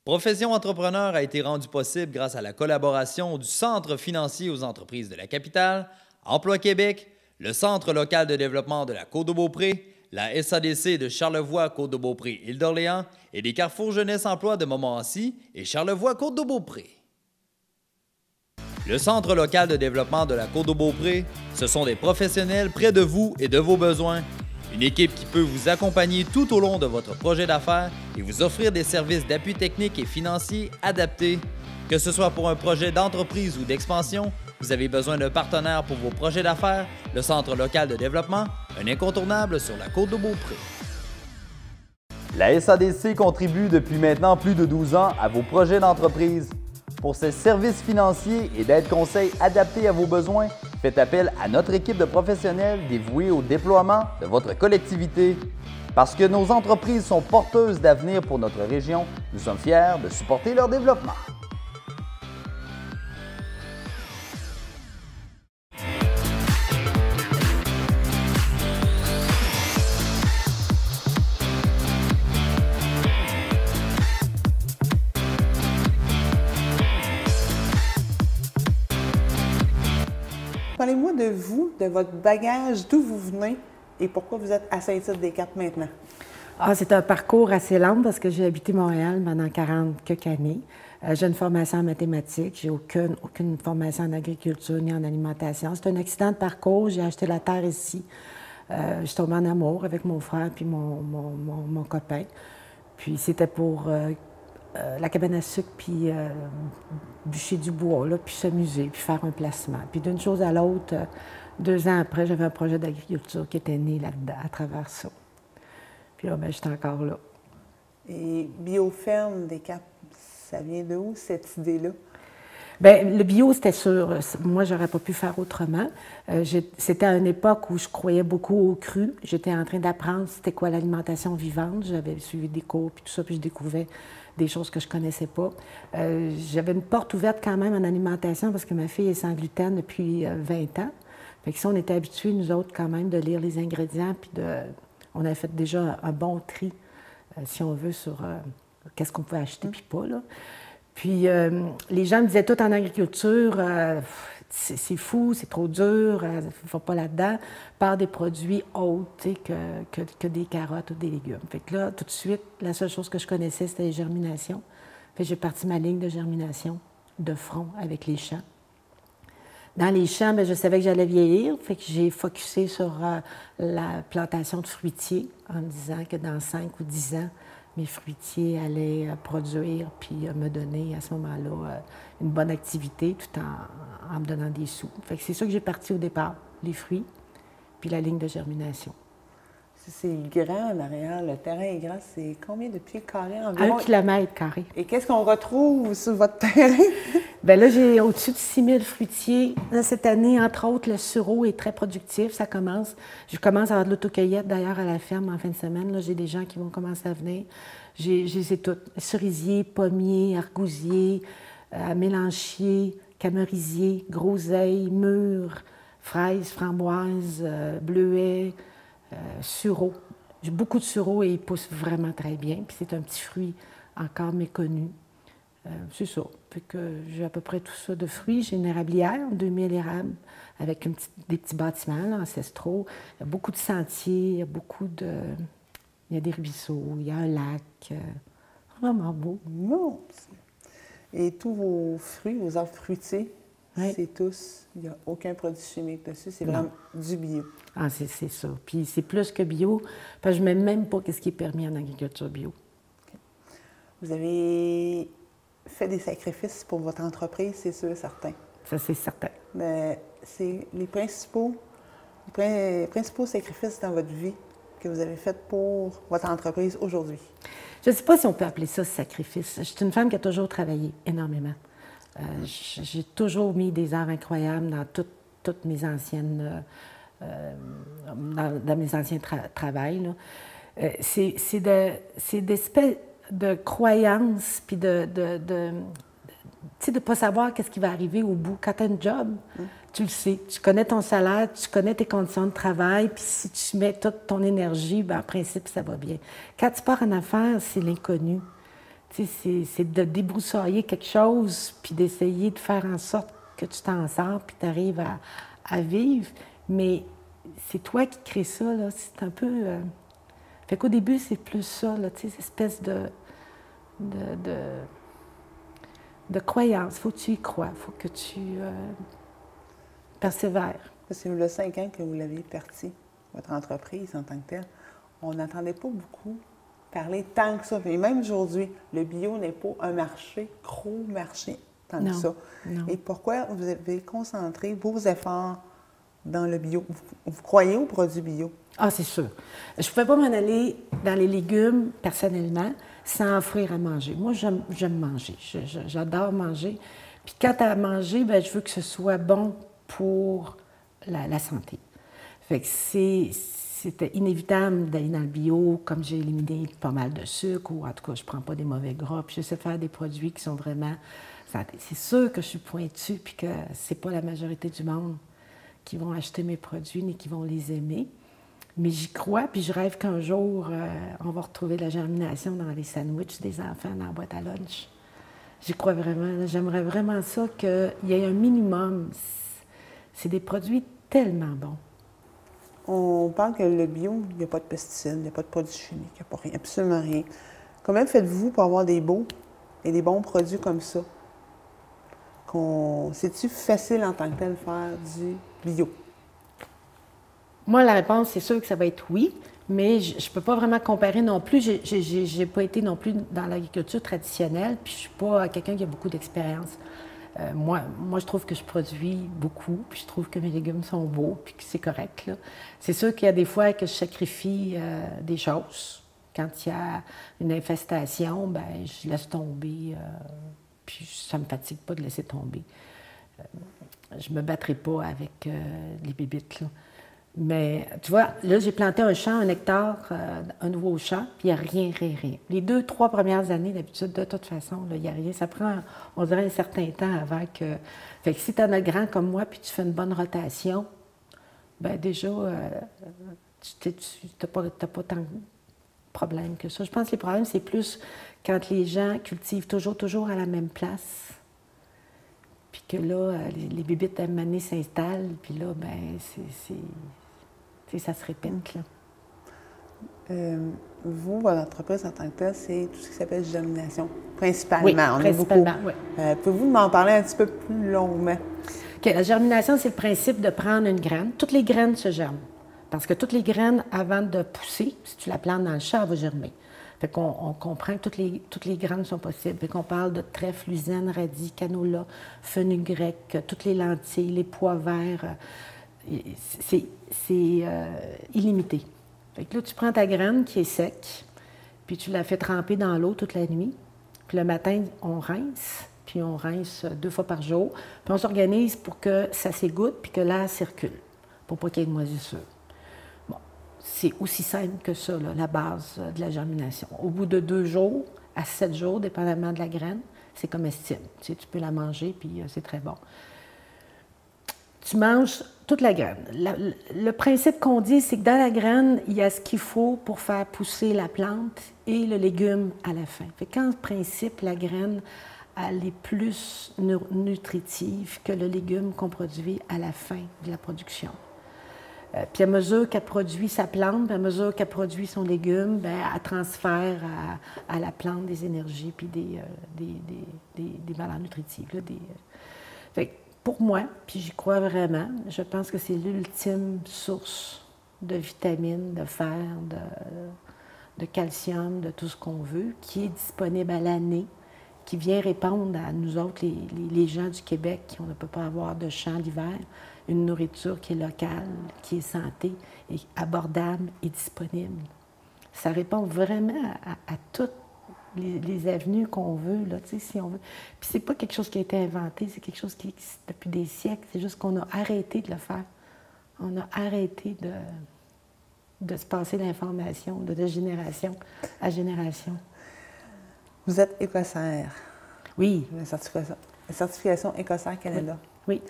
Profession entrepreneur a été rendue possible grâce à la collaboration du Centre financier aux entreprises de la capitale, Emploi Québec, le Centre local de développement de la Côte-de-Beaupré, la SADC de Charlevoix, Côte-de-Beaupré, Île-d'Orléans et des Carrefours Jeunesse Emploi de Montmorency et Charlevoix, Côte-de-Beaupré. Le Centre local de développement de la Côte-de-Beaupré, ce sont des professionnels près de vous et de vos besoins. Une équipe qui peut vous accompagner tout au long de votre projet d'affaires et vous offrir des services d'appui technique et financier adaptés. Que ce soit pour un projet d'entreprise ou d'expansion, vous avez besoin d'un partenaire pour vos projets d'affaires, le Centre local de développement, un incontournable sur la Côte-de-Beaupré. La SADC contribue depuis maintenant plus de 12 ans à vos projets d'entreprise. Pour ces services financiers et d'aide-conseil adaptés à vos besoins, faites appel à notre équipe de professionnels dévoués au déploiement de votre collectivité. Parce que nos entreprises sont porteuses d'avenir pour notre région, nous sommes fiers de supporter leur développement. Parlez-moi de vous, de votre bagage, d'où vous venez et pourquoi vous êtes à Saint-Tite-des-Capes maintenant. C'est un parcours assez lent parce que j'ai habité Montréal pendant 40 quelques années. J'ai une formation en mathématiques, j'ai aucune formation en agriculture ni en alimentation. C'est un accident de parcours, j'ai acheté la terre ici. Je suis tombée en amour avec mon frère puis mon copain. Puis c'était pour la cabane à sucre, puis bûcher du bois, là, puis s'amuser, puis faire un placement. Puis d'une chose à l'autre, 2 ans après, j'avais un projet d'agriculture qui était né là-dedans, à travers ça. Puis là, j'étais encore là. Et Bioferme des Capes, ça vient de où, cette idée-là? Bien, le bio, c'était sûr. Moi, j'aurais pas pu faire autrement. C'était à une époque où je croyais beaucoup au cru. J'étais en train d'apprendre c'était quoi l'alimentation vivante. J'avais suivi des cours, puis tout ça, puis je découvrais des choses que je connaissais pas. J'avais une porte ouverte quand même en alimentation parce que ma fille est sans gluten depuis 20 ans. Fait que ça, on était habitués, nous autres, quand même, de lire les ingrédients, puis on avait fait déjà un bon tri, si on veut, sur qu'est-ce qu'on pouvait acheter, puis pas, là. Puis les gens me disaient tout en agriculture, c'est fou, c'est trop dur, il ne faut pas là-dedans. Par des produits autres que des carottes ou des légumes. Fait que là, tout de suite, la seule chose que je connaissais, c'était les germinations. Fait que j'ai parti ma ligne de germination de front avec les champs. Dans les champs, bien, je savais que j'allais vieillir, fait que j'ai focusé sur la plantation de fruitiers en me disant que dans 5 ou 10 ans, mes fruitiers allaient produire puis me donner à ce moment-là une bonne activité tout en me donnant des sous. Fait que c'est ça que j'ai parti au départ, les fruits, puis la ligne de germination. C'est grand en arrière, le terrain est grand. C'est combien de pieds carrés environ? 1 kilomètre carré. Et qu'est-ce qu'on retrouve sur votre terrain? Bien là, j'ai au-dessus de 6 000 fruitiers. Là, cette année, entre autres, le sureau est très productif, ça commence. Je commence à avoir de l'autocueillette, d'ailleurs, à la ferme en fin de semaine. Là, j'ai des gens qui vont commencer à venir. Je les ai toutes. Cerisier, pommier, argousier, mélanchier, camerisier, groseille, mûre, fraises, framboises, bleuets, sureau. J'ai beaucoup de sureau et il pousse vraiment très bien. Puis c'est un petit fruit encore méconnu. C'est ça. Fait que j'ai à peu près tout ça de fruits. J'ai une érablière, 2000 érables, avec des petits bâtiments là, ancestraux. Il y a beaucoup de sentiers, il y a il y a des ruisseaux, il y a un lac. Vraiment beau. Non. Et tous vos fruits, vos arbres fruitiers, oui. C'est tous, il n'y a aucun produit chimique dessus, c'est vraiment du bio. Ah, c'est ça. Puis c'est plus que bio, parce que je ne mets même pas ce qui est permis en agriculture bio. Okay. Vous avez fait des sacrifices pour votre entreprise, c'est sûr et certain. Ça, c'est certain. Mais c'est les principaux sacrifices dans votre vie que vous avez fait pour votre entreprise aujourd'hui. Je ne sais pas si on peut appeler ça sacrifice. Je suis une femme qui a toujours travaillé énormément. J'ai toujours mis des heures incroyables dans toutes mes anciennes... dans mes anciens travails. C'est d'espèces de croyances, puis de ne pas savoir qu'est-ce qui va arriver au bout. Quand tu as un job, tu le sais. Tu connais ton salaire, tu connais tes conditions de travail, puis si tu mets toute ton énergie, bien, en principe, ça va bien. Quand tu pars en affaires, c'est l'inconnu. Tu sais, c'est de débroussailler quelque chose, puis d'essayer de faire en sorte que tu t'en sors, puis tu arrives à vivre. Mais c'est toi qui crée ça, là. C'est un peu... Fait qu'au début, c'est plus ça, là, tu sais, cette espèce de croyance. Il faut que tu y crois, il faut que tu persévères. C'est le 5 ans que vous l'avez parti, votre entreprise en tant que telle. On n'entendait pas beaucoup parler tant que ça. Et même aujourd'hui, le bio n'est pas un marché, gros marché, tant que ça. Non. Et pourquoi vous avez concentré vos efforts dans le bio? Vous croyez aux produits bio? Ah, c'est sûr. Je ne pouvais pas m'en aller dans les légumes, personnellement, sans offrir à manger. Moi, j'aime manger. J'adore manger. Puis quand tu as à manger, bien, je veux que ce soit bon pour la santé. Fait que c'était inévitable d'aller dans le bio, comme j'ai éliminé pas mal de sucre, ou en tout cas, je ne prends pas des mauvais gras, puis j'essaie de faire des produits qui sont vraiment santé. C'est sûr que je suis pointue, puis que c'est pas la majorité du monde qui vont acheter mes produits, ni qui vont les aimer. Mais j'y crois, puis je rêve qu'un jour, on va retrouver la germination dans les sandwichs des enfants dans la boîte à lunch. J'y crois vraiment. J'aimerais vraiment ça, qu'il y ait un minimum. C'est des produits tellement bons. On parle que le bio, il n'y a pas de pesticides, il n'y a pas de produits chimiques, il n'y a pas rien, absolument rien. Comment faites-vous pour avoir des beaux et des bons produits comme ça? C'est-tu facile en tant que tel de faire du bio? Moi, la réponse, c'est sûr que ça va être oui, mais je ne peux pas vraiment comparer non plus. Je n'ai pas été non plus dans l'agriculture traditionnelle, puis je ne suis pas quelqu'un qui a beaucoup d'expérience. Moi, je trouve que je produis beaucoup, puis je trouve que mes légumes sont beaux, puis que c'est correct, là. C'est sûr qu'il y a des fois que je sacrifie des choses. Quand il y a une infestation, ben je laisse tomber, puis ça ne me fatigue pas de laisser tomber. Je ne me battrai pas avec les bébites, là. Mais tu vois, là, j'ai planté un champ, 1 hectare, un nouveau champ, puis il n'y a rien. Les 2-3 premières années, d'habitude, de toute façon, il n'y a rien. Ça prend, on dirait, un certain temps avant que... Fait que si tu en as grand comme moi, puis tu fais une bonne rotation, bien déjà, tu n'as pas tant de problèmes que ça. Je pense que les problèmes, c'est plus quand les gens cultivent toujours à la même place, puis que là, les bébites à un moment donné s'installent, puis là, bien, ça se répète, là. Vous, votre entreprise en tant que telle, c'est tout ce qui s'appelle germination, principalement. Oui, principalement, oui. Pouvez-vous m'en parler un petit peu plus longuement? OK, la germination, c'est le principe de prendre une graine. Toutes les graines se germent. Parce que toutes les graines, avant de pousser, si tu la plantes dans le champ, elle va germer. Fait qu'on comprend que toutes les graines sont possibles. Fait qu'on parle de trèfle, luzerne, radis, canola, fenugrec, toutes les lentilles, les pois verts. C'est illimité. Fait que là, tu prends ta graine qui est sec, puis tu la fais tremper dans l'eau toute la nuit. Puis le matin, on rince, puis on rince 2 fois par jour. Puis on s'organise pour que ça s'égoutte, puis que l'air circule, pour pas qu'il y ait de moisissure. Bon, c'est aussi simple que ça, là, la base de la germination. Au bout de 2 jours à 7 jours, dépendamment de la graine, c'est comestible. Tu sais, tu peux la manger, puis c'est très bon. Tu manges toute la graine. Le principe qu'on dit, c'est que dans la graine, il y a ce qu'il faut pour faire pousser la plante et le légume à la fin. Fait qu'en principe, la graine, elle est plus nutritive que le légume qu'on produit à la fin de la production. Puis à mesure qu'elle produit sa plante, à mesure qu'elle produit son légume, bien, elle transfère à la plante des énergies puis des valeurs nutritives. Là, Fait que pour moi, puis j'y crois vraiment, je pense que c'est l'ultime source de vitamines, de fer, de calcium, de tout ce qu'on veut, qui est disponible à l'année, qui vient répondre à nous autres, les gens du Québec, qui on ne peut pas avoir de champ l'hiver, une nourriture qui est locale, qui est santé, et abordable et disponible. Ça répond vraiment à toutes les avenues qu'on veut, là, tu sais, si on veut. Puis c'est pas quelque chose qui a été inventé, c'est quelque chose qui existe depuis des siècles, c'est juste qu'on a arrêté de le faire. On a arrêté de se passer l'information de génération à génération. Vous êtes écossaire. Oui. La certification Écossaire Canada. Oui.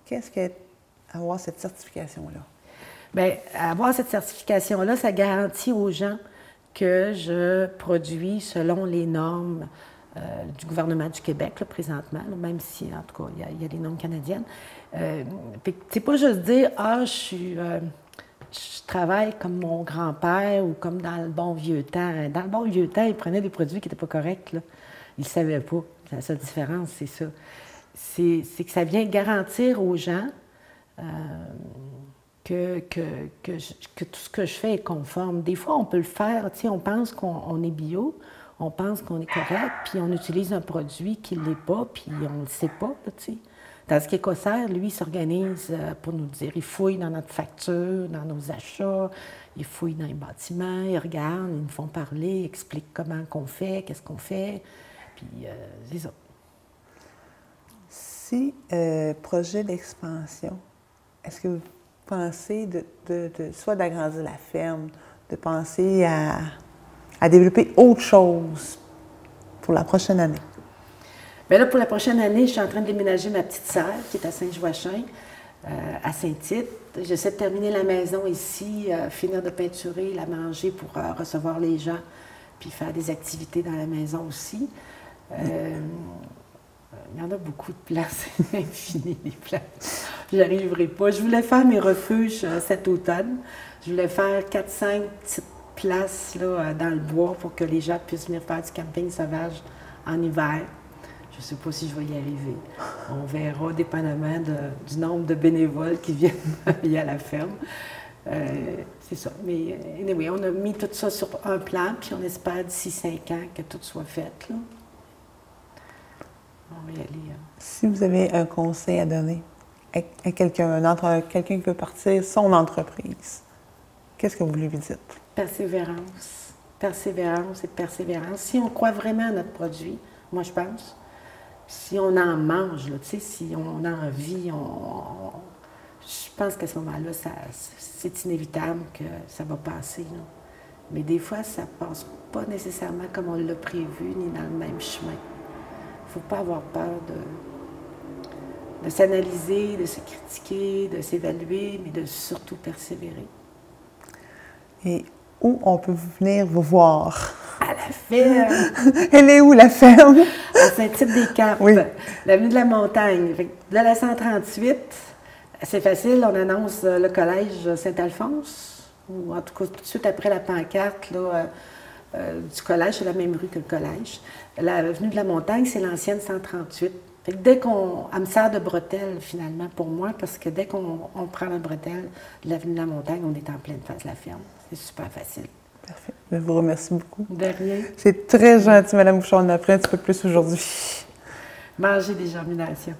Qu'est-ce qu'est avoir cette certification-là? Bien, avoir cette certification-là, ça garantit aux gens que je produis selon les normes du gouvernement du Québec, là, présentement, là, même si, en tout cas, il y a des normes canadiennes. C'est pas juste dire, je travaille comme mon grand-père ou comme dans le bon vieux temps. Dans le bon vieux temps, ils prenaient des produits qui n'étaient pas corrects, là. Ils ne savaient pas. La seule différence, c'est ça. C'est que ça vient garantir aux gens que tout ce que je fais est conforme. Des fois, on peut le faire, tu sais, on pense qu'on est bio, on pense qu'on est correct, puis on utilise un produit qui ne l'est pas, puis on ne le sait pas, tu sais. Tandis qu'Écossaire, lui, il s'organise pour nous dire, il fouille dans notre facture, dans nos achats, il fouille dans les bâtiments, il regarde, ils nous font parler, ils expliquent comment qu'on fait, qu'est-ce qu'on fait, puis c'est ça. Si projet d'expansion, est-ce que vous pensez soit d'agrandir la ferme, de penser à développer autre chose pour la prochaine année? Bien là, pour la prochaine année, je suis en train de déménager ma petite sœur, qui est à Saint-Joachim, à Saint-Tite. J'essaie de terminer la maison ici, finir de peinturer, la manger pour recevoir les gens, puis faire des activités dans la maison aussi. Il y en a beaucoup de places, c'est infini les places. Je n'arriverai pas. Je voulais faire mes refuges cet automne. Je voulais faire 4-5 petites places là, dans le bois pour que les gens puissent venir faire du camping sauvage en hiver. Je ne sais pas si je vais y arriver. On verra dépendamment du nombre de bénévoles qui viennent travailler à la ferme. C'est ça. Mais anyway, on a mis tout ça sur un plan, puis on espère d'ici 5 ans que tout soit fait, là. On va y aller. Si vous avez un conseil à donner à quelqu'un, quelqu'un qui veut partir son entreprise, qu'est-ce que vous lui dites? Persévérance. Persévérance et persévérance. Si on croit vraiment à notre produit, moi je pense, si on en mange, là, si on a envie, je pense qu'à ce moment-là, c'est inévitable que ça va passer. Là. Mais des fois, ça ne passe pas nécessairement comme on l'a prévu, ni dans le même chemin. Il ne faut pas avoir peur de s'analyser, de se critiquer, de s'évaluer, mais de surtout persévérer. Et où on peut venir vous voir? À la ferme! Elle est où, la ferme? À Saint-Tite-des-Caps, oui. L'avenue de la Montagne. De la 138, c'est facile, on annonce le collège Saint-Alphonse, ou en tout cas tout de suite après la pancarte là, du collège, c'est la même rue que le collège. L'avenue de la Montagne, c'est l'ancienne 138. Fait que dès qu'on... Elle me sert de bretelle, finalement, pour moi, parce que dès qu'on prend la bretelle de l'avenue de la Montagne, on est en pleine face de la ferme. C'est super facile. Parfait. Je vous remercie beaucoup. De rien. C'est très gentil, Mme Bouchard. On a appris un petit peu plus aujourd'hui. Manger des germinations.